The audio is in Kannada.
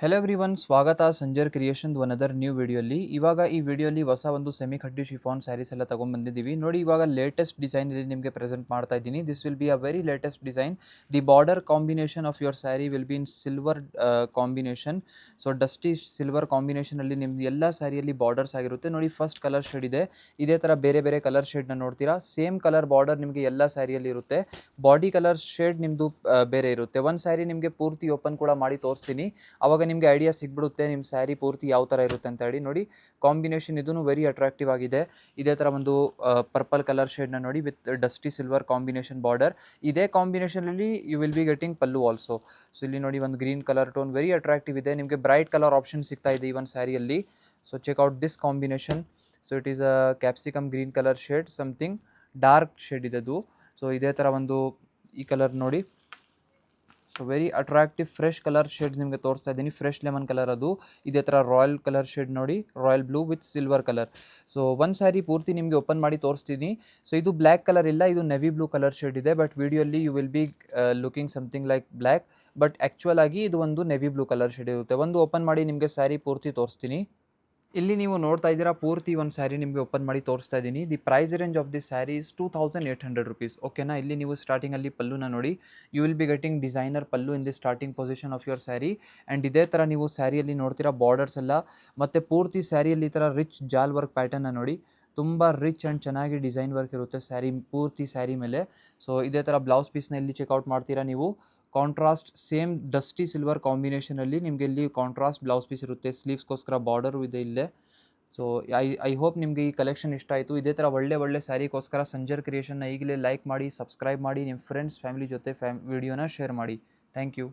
ಹೆಲೋ ಎವ್ರಿವನ್, ಸ್ವಾಗತ ಸಂಜರ್ ಕ್ರಿಯೇಷನ್ದು ಅನದರ್ ನ್ಯೂ ವಿಡಿಯೋಲಿ. ಇವಾಗ ಈ ವಿಡಿಯೋಲಿ ಹೊಸ ಒಂದು ಸೆಮಿ ಖಡ್ಡಿ ಶಿಫಾನ್ ಸ್ಯಾರೀಸ್ ಎಲ್ಲ ತೊಗೊಂಡ್ಬಂದಿದ್ದೀವಿ. ನೋಡಿ, ಇವಾಗ ಲೇಟೆಸ್ಟ್ ಡಿಸೈನಲ್ಲಿ ನಿಮಗೆ ಪ್ರೆಸೆಂಟ್ ಮಾಡ್ತಾ ಇದ್ದೀನಿ. This will be a very latest design. The border combination of your sari will be in silver combination. So dusty silver ಕಾಂಬಿನೇಷನಲ್ಲಿ ನಿಮ್ದು ಎಲ್ಲ ಸ್ಯಾರಿಯಲ್ಲಿ ಬಾರ್ಡರ್ಸ್ ಆಗಿರುತ್ತೆ. ನೋಡಿ, ಫಸ್ಟ್ ಕಲರ್ ಶೇಡ್ ಇದೆ. ಇದೇ ಥರ ಬೇರೆ ಬೇರೆ ಕಲರ್ ಶೇಡ್ನ ನೋಡ್ತೀರಾ. ಸೇಮ್ ಕಲರ್ ಬಾರ್ಡರ್ ನಿಮಗೆ ಎಲ್ಲ ಸ್ಯಾರಿಯಲ್ಲಿ ಇರುತ್ತೆ. ಬಾಡಿ ಕಲರ್ ಶೇಡ್ ನಿಮ್ಮದು ಬೇರೆ ಇರುತ್ತೆ. ಒಂದು ಸ್ಯಾರಿ ನಿಮಗೆ ಪೂರ್ತಿ ಓಪನ್ ಕೂಡ ಮಾಡಿ ತೋರಿಸ್ತೀನಿ. ಆವಾಗ ನಿಮಗೆ ಐಡಿಯಾ ಸಿಗ್ಬಿಡುತ್ತೆ ನಿಮ್ಮ ಸ್ಯಾರಿ ಪೂರ್ತಿ ಯಾವ ಥರ ಇರುತ್ತೆ ಅಂತ ಹೇಳಿ. ನೋಡಿ, ಕಾಂಬಿನೇಷನ್ ಇದೂ ವೆರಿ ಅಟ್ರಾಕ್ಟಿವ್ ಆಗಿದೆ. ಇದೇ ಥರ ಒಂದು ಪರ್ಪಲ್ ಕಲರ್ ಶೇಡ್ನ ನೋಡಿ with dusty silver combination border. ಇದೇ ಕಾಂಬಿನೇಷನಲ್ಲಿ you will be getting pallu also. So ಇಲ್ಲಿ ನೋಡಿ, ಒಂದು green colour tone very attractive ಇದೆ. ನಿಮಗೆ ಬ್ರೈಟ್ ಕಲರ್ ಆಪ್ಷನ್ ಸಿಗ್ತಾ ಇದೆ ಈ ಒಂದು ಸ್ಯಾರಿಯಲ್ಲಿ. So check out this combination. So it is a capsicum green colour shade, something dark shade ಇದೆ ಅದು. ಸೊ ಇದೇ ಥರ ಒಂದು ಈ ಕಲರ್ ನೋಡಿ. So very attractive fresh colour shades ನಿಮಗೆ ತೋರಿಸ್ತಾ ಇದ್ದೀನಿ. ಫ್ರೆಶ್ ಲೆಮನ್ ಕಲರ್ ಅದು. ಇದೇ ಥರ ರಾಯಲ್ ಕಲರ್ ಶೇಡ್ ನೋಡಿ, royal blue with silver colour. So ಒಂದು ಸ್ಯಾರಿ ಪೂರ್ತಿ ನಿಮಗೆ ಓಪನ್ ಮಾಡಿ ತೋರಿಸ್ತೀನಿ. ಸೊ ಇದು ಬ್ಲ್ಯಾಕ್ ಕಲರ್ ಇಲ್ಲ, ಇದು ನೆವಿ ಬ್ಲೂ ಕಲರ್ ಶೇಡ್ ಇದೆ. ಬಟ್ ವಿಡಿಯೋಲಿ you will be looking something like black, but actually ಆಗಿ ಇದು ಒಂದು ನೆವಿ ಬ್ಲೂ ಕಲರ್ ಶೇಡ್ ಇರುತ್ತೆ. ಒಂದು ಓಪನ್ ಮಾಡಿ ನಿಮಗೆ ಸ್ಯಾರಿ ಪೂರ್ತಿ ತೋರಿಸ್ತೀನಿ. ಇಲ್ಲಿ ನೀವು ನೋಡ್ತಾ ಇದ್ದೀರಾ, ಪೂರ್ತಿ ಒಂದು ಸ್ಯಾರಿ ನಿಮಗೆ ಓಪನ್ ಮಾಡಿ ತೋರಿಸ್ತಾ ಇದ್ದೀನಿ. The price range of this sari is 2800 rupees. ಓಕೆನಾ. ಇಲ್ಲಿ ನೀವು ಸ್ಟಾರ್ಟಿಂಗಲ್ಲಿ ಪಲ್ಲುನ ನೋಡಿ. You will be getting designer pallu in the starting position of your sari. And ಇದೇ ಥರ ನೀವು ಸ್ಯಾರಿಯಲ್ಲಿ ನೋಡ್ತೀರಾ ಬಾರ್ಡರ್ಸ್ ಎಲ್ಲ, ಮತ್ತು ಪೂರ್ತಿ ಸ್ಯಾರಿಯಲ್ಲಿ ಈ ಥರ ರಿಚ್ ಜಾಲ್ ವರ್ಕ್ ಪ್ಯಾಟರ್ನ ನೋಡಿ. ತುಂಬ ರಿಚ್ ಆ್ಯಂಡ್ ಚೆನ್ನಾಗಿ ಡಿಸೈನ್ ವರ್ಕ್ ಇರುತ್ತೆ ಸ್ಯಾರಿ ಪೂರ್ತಿ ಸ್ಯಾರಿ ಮೇಲೆ. ಸೊ ಇದೇ ಥರ ಬ್ಲೌಸ್ ಪೀಸ್ನ ಇಲ್ಲಿ ಚೆಕ್ಔಟ್ ಮಾಡ್ತೀರಾ ನೀವು. ಕಾಂಟ್ರಾಸ್ಟ್ ಸೇಮ್ ಡಸ್ಟಿ ಸಿಲ್ವರ್ ಕಾಂಬಿನೇಷನಲ್ಲಿ ನಿಮಗೆ ಇಲ್ಲಿ ಕಾಂಟ್ರಾಸ್ಟ್ ಬ್ಲೌಸ್ ಪೀಸ್ ಇರುತ್ತೆ. ಸ್ಲೀವ್ಸ್ಗೋಸ್ಕರ ಬಾರ್ಡರು ಇದೆ ಇಲ್ಲೇ. ಸೊ ಐ ಹೋಪ್ ನಿಮಗೆ ಈ ಕಲೆಕ್ಷನ್ ಇಷ್ಟ ಆಯಿತು. ಇದೇ ಥರ ಒಳ್ಳೆ ಸ್ಯಾರಿಗೋಸ್ಕರ ಸಂಜರ್ ಕ್ರಿಯೇಷನ್ನ ಈಗಲೇ ಲೈಕ್ ಮಾಡಿ, ಸಬ್ಸ್ಕ್ರೈಬ್ ಮಾಡಿ, ನಿಮ್ಮ ಫ್ರೆಂಡ್ಸ್ ಫ್ಯಾಮಿಲಿ ಜೊತೆ ವಿಡಿಯೋನ ಶೇರ್ ಮಾಡಿ. Thank you.